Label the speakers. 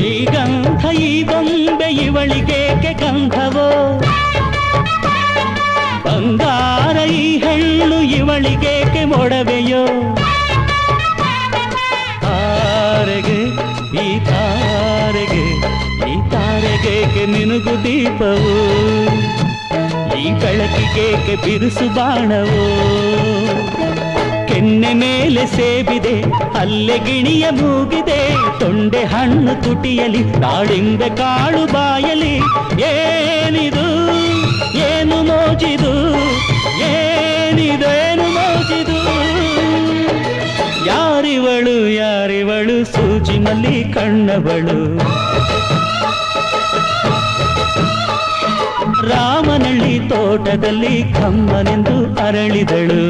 Speaker 1: ಈ ಗಂಧ ಈ ಬೊಂಬೆ ಇವಳಿಗೇಕೆ ಗಂಧವೋ ಬಂಗಾರ ಈ ಹೆಣ್ಣು ಇವಳಿಗೇಕೆ ಮೊಡವೆಯೋ ತಾರೆಗೆ ಈ ತಾರೆಗೆ ಈ ತಾರೆಗೇಕೆ ನಿನಗು ದೀಪವು ಈ ಬೆಳಕಿಗೇಕೆ ಬಿರುಸು ಬಾಣವೋ ಕೆನ್ನೆ ಮೇಲೆ ಸೇಬಿದೆ ಅಲ್ಲೆ ಗಿಣಿಯ ಮೂಗಿದೆ ತೊಂಡೆ ಹಣ್ಣು ತುಟಿಯಲಿ ದಾಳಿಂಬೆ ಕಾಳು ಬಾಯಲಿ ಏನಿದು ಏನು ಮೋಜಿದು ಏನಿದೇನು ಮೋಜಿದು ಯಾರಿವಳು ಯಾರಿವಳು ಸೂಜಿ ಮಲ್ಲಿ ಕಣ್ಣವಳು ರಾಮನಳ್ಳಿ ತೋಟದಲ್ಲಿ ಕಮ್ಮನೆಂದು ಅರಳಿದಳು